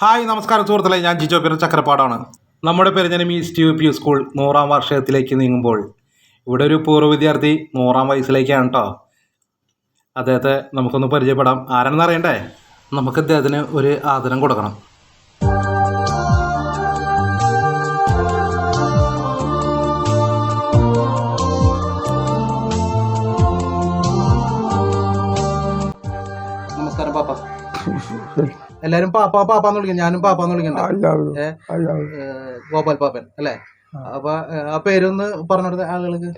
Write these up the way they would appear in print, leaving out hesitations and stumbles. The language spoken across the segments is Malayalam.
ഹായ് നമസ്കാരം സുഹൃത്തുക്കളെ, ഞാൻ ജിജോ പേര് ചക്രപ്പാടാണ്. നമ്മുടെ Perinjanam east U P school 100-ാം വർഷത്തിലേക്ക് നീങ്ങുമ്പോൾ ഇവിടെ ഒരു പൂർവ്വ വിദ്യാർത്ഥി 100-ാം വയസ്സിലേക്കാണ് കേട്ടോ. അദ്ദേഹത്തെ നമുക്കൊന്ന് പരിചയപ്പെടാം. ആരാണെന്ന് അറിയണ്ടേ? നമുക്ക് അദ്ദേഹത്തിന് ഒരു ആദരം കൊടുക്കണം. നമസ്കാരം പാപ്പ. എല്ലാരും പാപ്പാന്ന് വിളിക്കും, ഞാനും പാപ്പാന്ന് വിളിക്കണ്ട. ഗോപാൽ പാപ്പൻ അല്ലേ? അപ്പൊ ആ പേരൊന്ന് പറഞ്ഞെടുത്ത ആളുകൾക്ക്.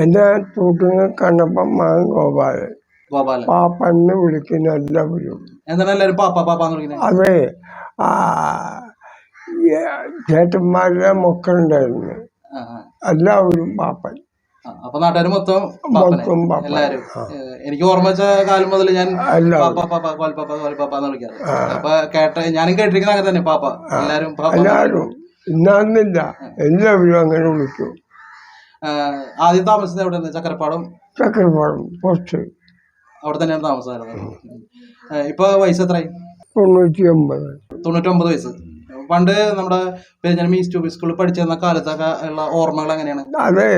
എന്റെ കൂട്ടുകാർ കണ്ണപ്പം ഗോപാലൻ പാപ്പന്ന് വിളിക്കുന്ന എല്ലാവരും. എന്താണ് എല്ലാരും പാപ്പാന്ന് വിളിക്കുന്നത്? അതെ, ചേട്ടന്മാരുടെ മക്കളുണ്ടായിരുന്നു, എല്ലാവരും പാപ്പൻ. അപ്പൊ നാട്ടുകാർ മൊത്തം എല്ലാരും. എനിക്ക് ഓർമ്മ വെച്ച കാലം മുതൽ ഞാൻ പാപ്പാന്ന് വിളിക്കാറ്. അപ്പൊ ഞാനും കേട്ടിരിക്കുന്ന അങ്ങനെ തന്നെ പാപ്പ. എല്ലാരും ഇന്നില്ല, എല്ലാവരും അങ്ങനെ വിളിക്കും. ആദ്യം താമസിച്ചത് എവിടെ? ചക്രപ്പാടം പോസ്റ്റ് അവിടെ തന്നെയാണ് താമസമായിരുന്നത്. ഇപ്പൊ വയസ്സ് എത്രയായി? 99 വയസ്സ്. പണ്ട് നമ്മുടെ പെരിഞ്ഞനം ഈസ്റ്റ് യു പി സ്കൂളിൽ പഠിച്ചിരുന്ന കാലത്തൊക്കെ ഉള്ള ഓർമ്മകൾ എങ്ങനെയാണ്? അതെ,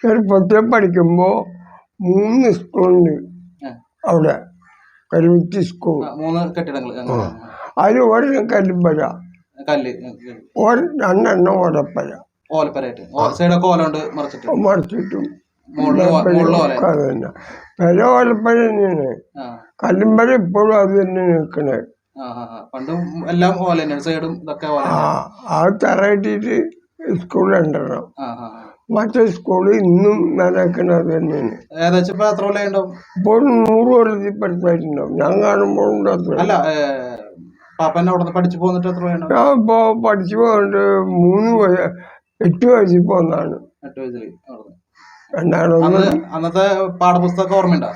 ചെറുപ്പത്തിൽ പഠിക്കുമ്പോ 3 സ്കൂളുണ്ട് അവിടെ. കരുത്തി സ്കൂൾ 3 കെട്ടിടങ്ങൾ. അതിൽ ഒരെണ്ണം കല്ലുമ്പര, 2 ഓലപ്പര. ഓലപ്പരയായിട്ട് സൈഡൊക്കെ ഓലുണ്ട് മറിച്ചിട്ടും തന്നെ. പല ഓലപ്പര തന്നെയാണ്, കല്ലുമ്പര ഇപ്പോഴും അത് തന്നെ നിൽക്കണേ. പണ്ടും എല്ലാം ഓല തന്നെയാണ്, സൈഡും ഇതൊക്കെ അത് തറയിട്ടിട്ട് സ്കൂൾ രണ്ടെണ്ണം. മറ്റേ സ്കൂള് ഇന്നും നിലനിൽക്കുന്നത് തന്നെയാണ്. ഏകദേശം എത്ര കൊല്ലം? ഇപ്പോൾ 100 കൊല്ലത്തിൽ പഠിപ്പായിട്ടുണ്ടാവും. ഞാൻ കാണുമ്പോൾ പഠിച്ചു പോന്നിട്ട് എത്ര? ഞാൻ ഇപ്പോ പഠിച്ചു പോയിട്ട് 8 വയസ്സിൽ പോന്നാണ്. 8 വയസ്സിൽ. അന്നത്തെ പാഠപുസ്തകം ഓർമ്മയുണ്ടോ?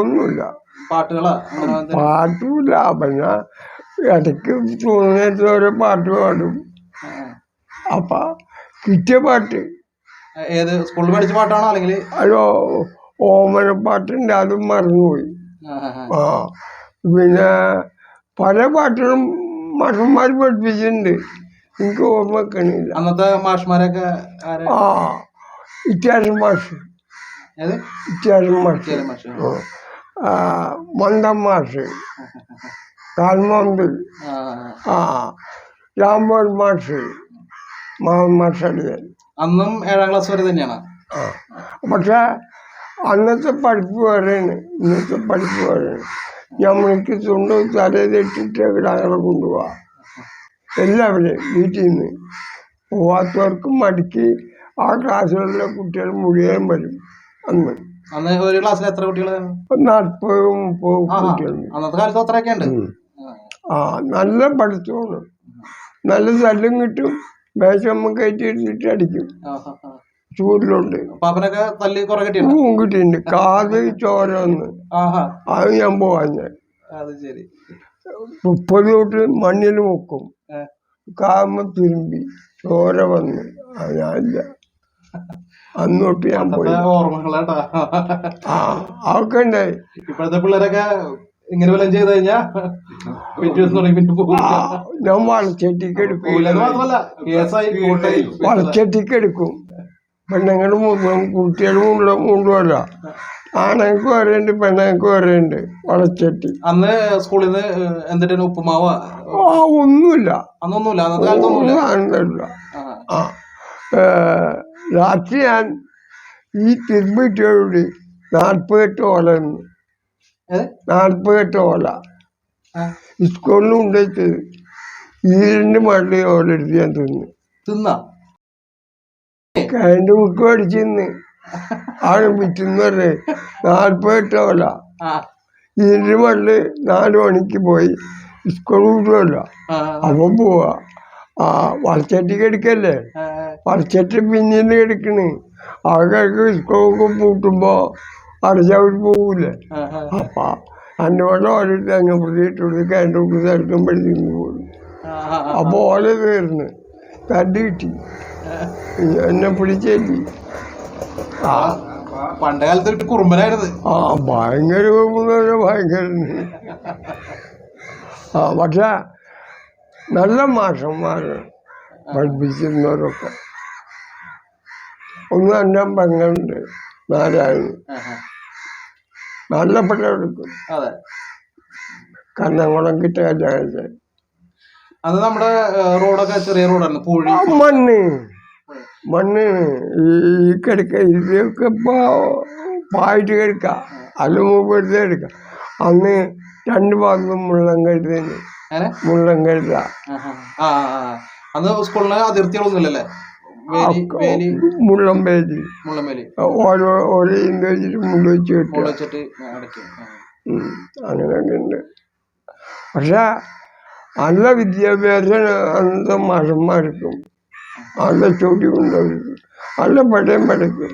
ഒന്നുമില്ല. പാട്ടുകളാ? പാട്ടുമില്ല. പിന്നെ ഇടയ്ക്ക് തോന്നിയിട്ട് ഓരോ പാട്ട് പാടും. അപ്പൊ കിട്ടിയ പാട്ട്. ഏത് സ്കൂളിൽ പഠിച്ച പാട്ടാണോ അല്ലെങ്കിൽ? ഓമനപ്പാട്ടുണ്ട്, അതും മറന്നുപോയി. പിന്നെ പല പാട്ടുകളും മാഷന്മാർ പഠിപ്പിച്ചിട്ടുണ്ട്, എനിക്ക് ഓർമ്മ വെക്കണില്ല. അന്നത്തെ മാഷ്മാരൊക്കെ? ഇത്യാസം മാഷ്, മന്ദം മാഷ്, കാൽമോന്ത്, രാമോൻ മാഷ്, മാഷടിയൻ. അന്നും 7-ാം ക്ലാസ് വരെ തന്നെയാണ്. പക്ഷെ അന്നത്തെ പഠിപ്പ് വേറെയാണ്, ഇന്നത്തെ പഠിപ്പ് വേറെയാണ്. നമ്മൾക്ക് തൊണ്ട് തലയിലിട്ടിട്ട് ഞങ്ങളെ കൊണ്ടുപോവാ. എല്ലാവരെയും വീട്ടിൽ നിന്ന് പോവാത്തവർക്ക് മടക്കി ആ ക്ലാസ്സിലുള്ള കുട്ടികൾ മുഴുവൻ വരും. അന്ന് ഒരു ക്ലാസ്സിൽ എത്ര കുട്ടികൾ? 40-30 കുട്ടികളുണ്ട്. അന്നത്തെ കാലത്ത് അത്രയൊക്കെ ഉണ്ട്. നല്ല പഠിത്തമാണ്, നല്ല തല്ലും കിട്ടും. മേശമ്മ കയറ്റിട്ട് അടിക്കും. ചൂരിലുണ്ട് കിട്ടിയിട്ടുണ്ട്. കാത് ചോര വന്ന് അത് ഞാൻ പോവാൻ 30 തൊട്ട് മണ്ണിൽ മുക്കും. കാമ തിരുമ്പി ചോര വന്ന് ഞാനില്ല. അന്നോട്ട് ഞാൻ പോയി. അതൊക്കെ ഉണ്ടായി. ഇപ്പോഴത്തെ പിള്ളേരൊക്കെ ഇങ്ങനെ വല്ലതും ചെയ്ത് കഴിഞ്ഞാ ഞാൻ വളച്ചട്ടിക്കെടുക്കും. പെണ്ണുങ്ങളും കുട്ടികളും മുണ്ടുമല്ല, ആണുങ്ങൾക്ക് വരെയുണ്ട്, പെണ്ണുങ്ങൾക്ക് വരെയുണ്ട് വളച്ചട്ടി. അന്ന് സ്കൂളിൽ നിന്ന് എന്തിട്ട് ഉപ്പുമാവാ? ഒന്നുമില്ല, അന്നൊന്നുമില്ല. രാത്രി ഞാൻ ഈ തിരുമ്പിട്ടോടി 48 ഓല 48 ഓല സ്കൂളിൽ ഉണ്ടായിട്ടത്. ഈരിന്റെ മള്ളി ഓല എടുത്ത് ഞാൻ തിന്ന് അതിന്റെ മുക്ക് പഠിച്ചിന്ന് ആണ് വിറ്റെന്ന് പറഞ്ഞേ. 48 ഓല ഈരിന്റെ മള്ളി 4 മണിക്ക് പോയി സ്കൂൾ വിട്ടുമല്ല. അപ്പം പോവാ വളച്ചട്ടിക്ക് എടുക്കല്ലേ, വളച്ചട്ടി പിന്നീട് എടുക്കണ്. അതൊക്കെ സ്കൂളൊക്കെ പൂട്ടുമ്പോ അടച്ചവർ പോകൂലേ. അപ്പൊ 2 വെള്ളം ഓല തേങ്ങ പ്രതിയിട്ട് അതിൻ്റെ ഉള്ളിൽ തിരക്കുമ്പോഴത്തേക്ക് പോയി. അപ്പൊ ഓല തീർന്ന് തടി കിട്ടി, എന്നെ പിടിച്ചേറ്റി. പണ്ട് കാലത്ത് കുറുമ്പനായിരുന്നു. ഭയങ്കര ഭയങ്കര. പക്ഷെ നല്ല മാഷന്മാരാണ് പഠിപ്പിച്ചിരുന്നവരൊക്കെ. ഒന്ന് എൻ്റെ പെങ്ങളുണ്ട് നാരായണൻ, നല്ല പടമെടുക്കും. അതെ, കന്നംകുളം കിട്ടിയ കല്യാണത്തിൽ അത് നമ്മുടെ റോഡൊക്കെ ചെറിയ റോഡാണ്, പൂഴി മണ്ണ് ഈ കിടക്ക ഇതൊക്കെ ഇപ്പൊ പായിട്ട് കിടക്ക, അല്ല മുമ്പ് എടുക്കാം. അന്ന് 2 ഭാഗത്തും മുള്ളം കഴുതേന്, മുള്ളം കഴുത. അന്ന് സ്കൂളിന് അതിർത്തികളൊന്നുമില്ലല്ലേ? മുള്ളംപേരി ഓരോ ഇന്ത് വെച്ചിട്ട് മുള്ള വെച്ച് കിട്ടുക, അങ്ങനെയൊക്കെ ഉണ്ട്. പക്ഷെ നല്ല വിദ്യാഭ്യാസം അന്നത്തെ മാഷന്മാർക്കും നല്ല ചോട്ടി കൊണ്ടവർക്ക് നല്ല പടയും പഠിക്കും.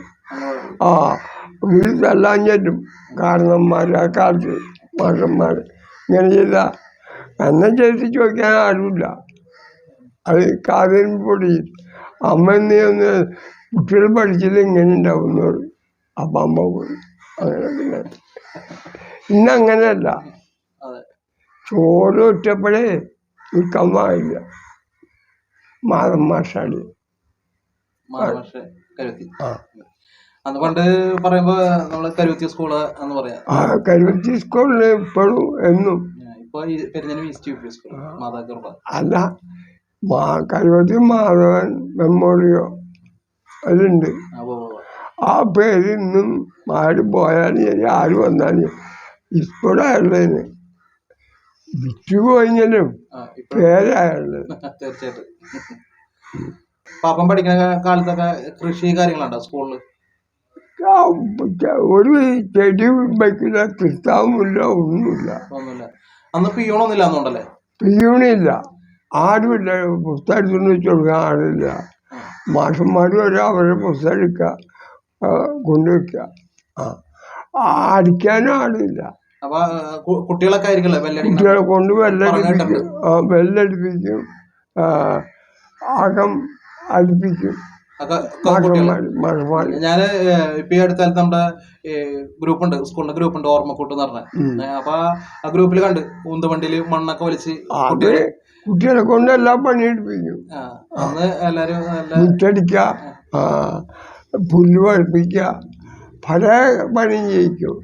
വീട്ടിൽ തല്ലാഞ്ഞിട്ടും കാരണന്മാർ ആ കാലത്ത് മാഷന്മാർ ഇങ്ങനെ ചെയ്ത എന്നെ ചെയ്ത് ചോദിക്കാൻ ആരുമില്ല. അത് കാതിൽ പൊടി അമ്മ നീ ഒന്ന് കുട്ടികൾ പഠിച്ചില്ല ഇങ്ങനെ ഉണ്ടാവുന്നവർ അപ്പം അമ്മ പോയി. അങ്ങനെ ഇന്നങ്ങനെയല്ല, ചോറ് ഒറ്റപ്പോഴേ നിൽക്കാൻ പാടില്ല. മാധവ മാഷാടി പണ്ട് പറയുമ്പോ നമ്മള് കരുവത്തി സ്കൂള് എന്ന് പറയാം. കരുവത്തി സ്കൂളില് ഇപ്പോഴും എന്നും അല്ല, കരുവത്തി മാധവൻ മെമ്മോറിയോ അതുണ്ട്. ആ പേര് ഇന്നും ആര് പോയാലും ശരി, ആര് വന്നാലും ഇപ്പോഴായുള്ളതിന് വിറ്റു പോയിഞ്ഞാലും പേരായുള്ളത്. തീർച്ചയായിട്ടും. പാപ്പൻ പഠിക്കുന്ന കാലത്തൊക്കെ കൃഷി കാര്യങ്ങളുണ്ടോ സ്കൂളില്? ഒരു ചെടി വയ്ക്കില്ല, ക്രിസ്താവുമില്ല, ഒന്നുമില്ല. അന്ന് പിയൂണൊന്നുമില്ല എന്നുണ്ടല്ലേ? പിയൂണില്ല, ആരുമില്ല. പുസ്തകം എടുത്തുകൊണ്ട് വെച്ച് കൊടുക്കാൻ ആളില്ല. മാഷന്മാർ വരെ അവരുടെ പുസ്തകം എടുക്കുക, കൊണ്ടുവയ്ക്കുക. അടിക്കാനും ആളില്ല. കുട്ടികളൊക്കെ കുട്ടികളെ കൊണ്ട് വെല്ലടിപ്പിക്കും, വെല്ലടിപ്പിക്കും, അകം അടുപ്പിക്കും. ഞാന് ഇപ്പൊ ഈ അടുത്ത കാലത്ത് നമ്മുടെ ഗ്രൂപ്പുണ്ട്, സ്കൂളിന്റെ ഗ്രൂപ്പുണ്ട്, ഓർമ്മക്കൂട്ട് എന്ന് പറഞ്ഞ. അപ്പൊ ആ ഗ്രൂപ്പിൽ കണ്ട് ഉന്തുവണ്ടിയില് മണ്ണൊക്കെ വലിച്ച് കുട്ടികളെ കൊണ്ട് എല്ലാം പണിയെടുപ്പിക്കും. അന്ന് എല്ലാരും മുറ്റടിക്ക, പുല്ല് പഠിപ്പിക്ക, പല പണിയും ചെയ്യിക്കും.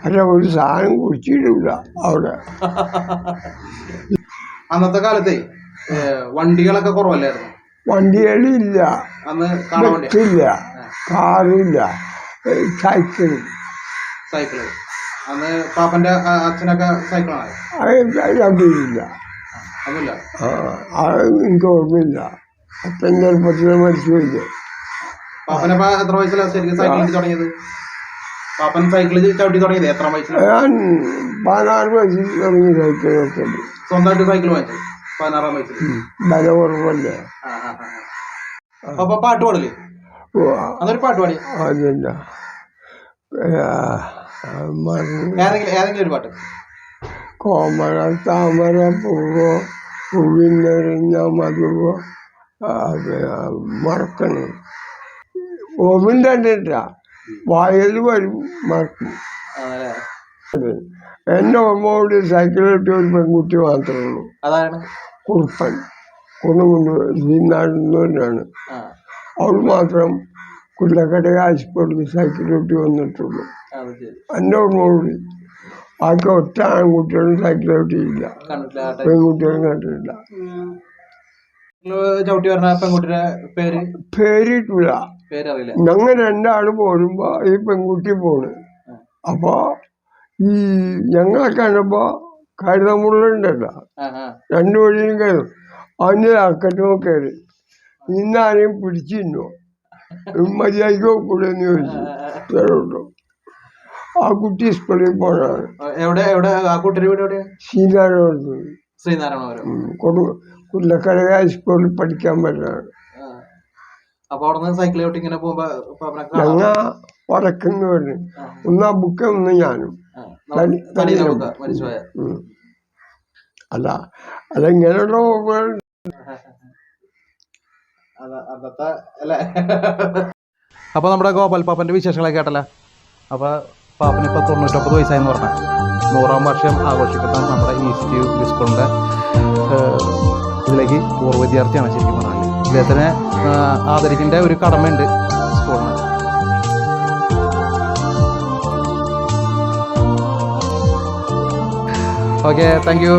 അല്ല ഒരു സാധനം കുടിച്ചിട്ടില്ല അവിടെ. അന്നത്തെ കാലത്തെ വണ്ടികളൊക്കെ കുറവല്ലായിരുന്നു? വണ്ടികളില്ല, ബസ്സില്ല, കാറില്ല, സൈക്കിള്. അന്ന് പാപ്പന്റെ അച്ഛനൊക്കെ സൈക്കിളാണ്? രണ്ടില്ല, എനിക്ക് ഓർമ്മയില്ല. അച്ഛൻ ചെറുപ്പത്തിൽ മരിച്ചുപോയില്ലേ. പാപ്പനപ്പ എത്ര വയസ്സിലാണ് ശരിക്കും സൈക്കിൾ തുടങ്ങിയത്? പാപ്പൻ സൈക്കിൾ ചവിട്ടി തുടങ്ങിയത് എത്ര വയസ്സിലാണ്? ഞാൻ 16 വയസ്സിൽ തുടങ്ങി സൈക്കിൾ വെച്ചത്. സ്വന്തമായിട്ട് സൈക്കിൾ വാങ്ങിച്ചു 16-ാം വയസ്സിൽ? വില കുറവല്ലേ. അപ്പൊ പാട്ട് പാടില്ലേ? അതൊരു പാട്ട് പാടി. അതല്ല, ഏതെങ്കിലും ഒരു പാട്ട്. കോമള താമര പൂവോ പൂവിനെറിഞ്ഞ മധുവോ മറക്കണേ. ഓമിൻ്റെ കണ്ടിട്ട വായൽ വരും, മറക്കും. എന്റെ ഓർമ്മയോട് സൈക്കിളിട്ട് ഒരു പെൺകുട്ടി മാത്രമേ ഉള്ളൂ. അതാണ് കുറുപ്പൻ, കുന്നുകൊണ്ടുനാണ്. അവൾ മാത്രം കുല്ലക്കട ആശുപത്രിക്ക് സൈക്കിളിട്ട് വന്നിട്ടുള്ളൂ എൻ്റെ ഓർമ്മയോട്. ബാക്കി ഒറ്റ ആൺകുട്ടികളും സൈക്കിളോട്ടിയില്ല, പെൺകുട്ടികളും കണ്ടിട്ടില്ല. പേരിട്ടില്ല. ഞങ്ങൾ 2 ആള് പോരുമ്പോ ഈ പെൺകുട്ടി പോണ്. അപ്പൊ ഈ ഞങ്ങളെ കണ്ടപ്പോ കരുതമുള്ളുണ്ടല്ലോ, 2 വഴിയും കയറും. അവൻ്റെ അക്കറ്റോ കയറി നിന്നാരെയും പിടിച്ചിരുന്നോ, മര്യാദയ്ക്കോ കൂടെ എന്ന് ചോദിച്ചു. ആ കുട്ടി സ്കൂളിൽ പോണാണ്. കുല്ലക്കര സ്കൂളിൽ പഠിക്കാൻ പറ്റാണ്. ഞങ്ങ വടക്കെന്ന് പറഞ്ഞു, ഒന്ന് ആ ബുക്ക് ഒന്ന് ഞാനും. അല്ല അല്ല ഇങ്ങനെയുള്ള അപ്പോൾ നമ്മുടെ ഗോപാൽ പാപ്പൻ്റെ വിശേഷങ്ങളൊക്കെ കേട്ടല്ലോ. അപ്പോൾ പാപ്പന് ഇപ്പോൾ 99 വയസ്സായെന്ന് പറഞ്ഞാൽ 100-ാം വർഷം ആഘോഷിക്കുന്ന നമ്മുടെ ഈസ്റ്റ് സ്കൂളിൻ്റെ അല്ലെങ്കിൽ പൂർവ്വ വിദ്യാർത്ഥിയാണ് ശരിക്കും പറഞ്ഞാൽ. ഇദ്ദേഹത്തിനെ ആദരിക്കേണ്ട ഒരു കടമയുണ്ട് സ്കൂളിന്. Okay, thank you.